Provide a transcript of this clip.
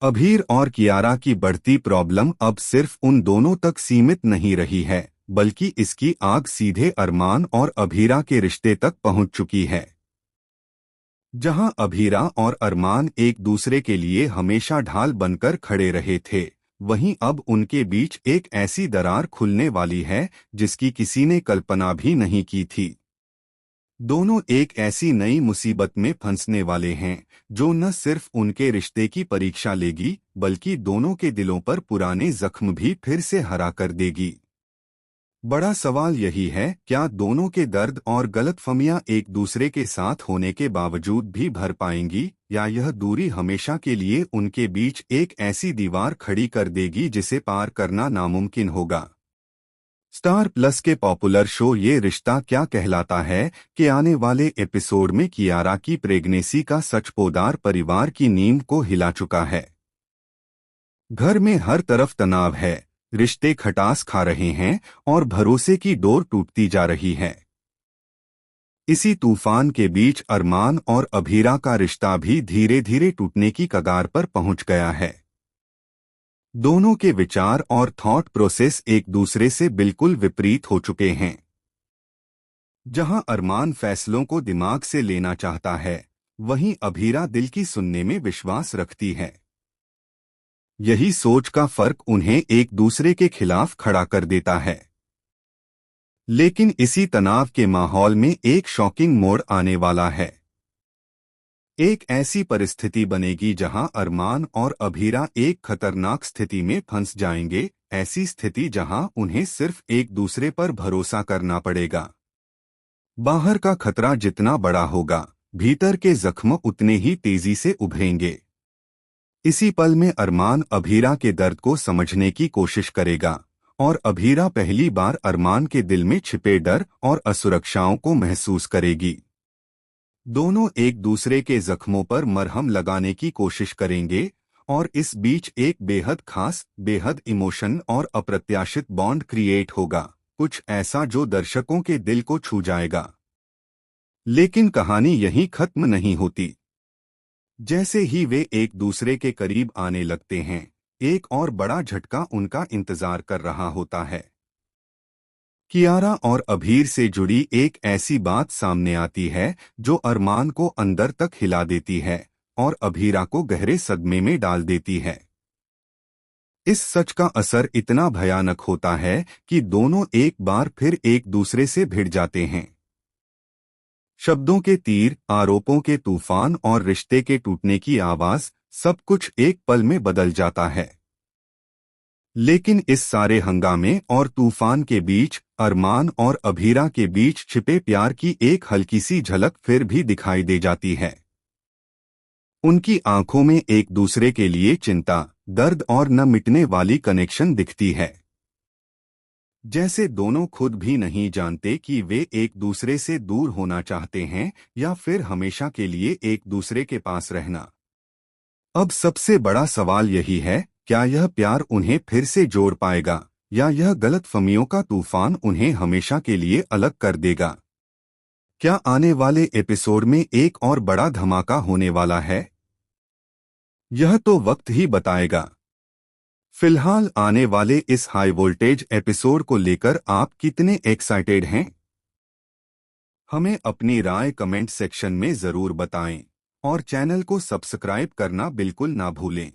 अभीर और कियारा की बढ़ती प्रॉब्लम अब सिर्फ उन दोनों तक सीमित नहीं रही है, बल्कि इसकी आग सीधे अरमान और अभीरा के रिश्ते तक पहुंच चुकी है। जहां अभीरा और अरमान एक दूसरे के लिए हमेशा ढाल बनकर खड़े रहे थे, वहीं अब उनके बीच एक ऐसी दरार खुलने वाली है जिसकी किसी ने कल्पना भी नहीं की थी। दोनों एक ऐसी नई मुसीबत में फंसने वाले हैं जो न सिर्फ उनके रिश्ते की परीक्षा लेगी, बल्कि दोनों के दिलों पर पुराने जख्म भी फिर से हरा कर देगी। बड़ा सवाल यही है, क्या दोनों के दर्द और गलतफहमियां एक दूसरे के साथ होने के बावजूद भी भर पाएंगी, या यह दूरी हमेशा के लिए उनके बीच एक ऐसी दीवार खड़ी कर देगी जिसे पार करना नामुमकिन होगा। स्टार प्लस के पॉपुलर शो ये रिश्ता क्या कहलाता है कि आने वाले एपिसोड में कियारा की प्रेगनेंसी का सचपोदार परिवार की नींव को हिला चुका है। घर में हर तरफ तनाव है, रिश्ते खटास खा रहे हैं और भरोसे की डोर टूटती जा रही है। इसी तूफान के बीच अरमान और अभीरा का रिश्ता भी धीरे धीरे टूटने की कगार पर पहुंच गया है। दोनों के विचार और थॉट प्रोसेस एक दूसरे से बिल्कुल विपरीत हो चुके हैं। जहां अरमान फैसलों को दिमाग से लेना चाहता है, वहीं अभीरा दिल की सुनने में विश्वास रखती है। यही सोच का फर्क उन्हें एक दूसरे के खिलाफ खड़ा कर देता है। लेकिन इसी तनाव के माहौल में एक शॉकिंग मोड़ आने वाला है। एक ऐसी परिस्थिति बनेगी जहां अरमान और अभीरा एक खतरनाक स्थिति में फंस जाएंगे, ऐसी स्थिति जहां उन्हें सिर्फ एक दूसरे पर भरोसा करना पड़ेगा। बाहर का खतरा जितना बड़ा होगा, भीतर के जख्म उतने ही तेजी से उभरेंगे। इसी पल में अरमान अभीरा के दर्द को समझने की कोशिश करेगा, और अभीरा पहली बार अरमान के दिल में छिपे डर और असुरक्षाओं को महसूस करेगी। दोनों एक दूसरे के जख्मों पर मरहम लगाने की कोशिश करेंगे, और इस बीच एक बेहद खास, बेहद इमोशन और अप्रत्याशित बॉन्ड क्रिएट होगा, कुछ ऐसा जो दर्शकों के दिल को छू जाएगा। लेकिन कहानी यहीं खत्म नहीं होती। जैसे ही वे एक दूसरे के करीब आने लगते हैं, एक और बड़ा झटका उनका इंतजार कर रहा होता है। कियारा और अभीर से जुड़ी एक ऐसी बात सामने आती है जो अरमान को अंदर तक हिला देती है और अभीरा को गहरे सदमे में डाल देती है। इस सच का असर इतना भयानक होता है कि दोनों एक बार फिर एक दूसरे से भिड़ जाते हैं। शब्दों के तीर, आरोपों के तूफान और रिश्ते के टूटने की आवाज, सब कुछ एक पल में बदल जाता है। लेकिन इस सारे हंगामे और तूफान के बीच अरमान और अभीरा के बीच छिपे प्यार की एक हल्की सी झलक फिर भी दिखाई दे जाती है। उनकी आंखों में एक दूसरे के लिए चिंता, दर्द और न मिटने वाली कनेक्शन दिखती है। जैसे दोनों खुद भी नहीं जानते कि वे एक दूसरे से दूर होना चाहते हैं या फिर हमेशा के लिए एक दूसरे के पास रहना। अब सबसे बड़ा सवाल यही है, क्या यह प्यार उन्हें फिर से जोड़ पाएगा, या यह गलतफहमियों का तूफान उन्हें हमेशा के लिए अलग कर देगा? क्या आने वाले एपिसोड में एक और बड़ा धमाका होने वाला है? यह तो वक्त ही बताएगा। फिलहाल आने वाले इस हाई वोल्टेज एपिसोड को लेकर आप कितने एक्साइटेड हैं? हमें अपनी राय कमेंट सेक्शन में जरूर बताएं, और चैनल को सब्सक्राइब करना बिल्कुल ना भूलें।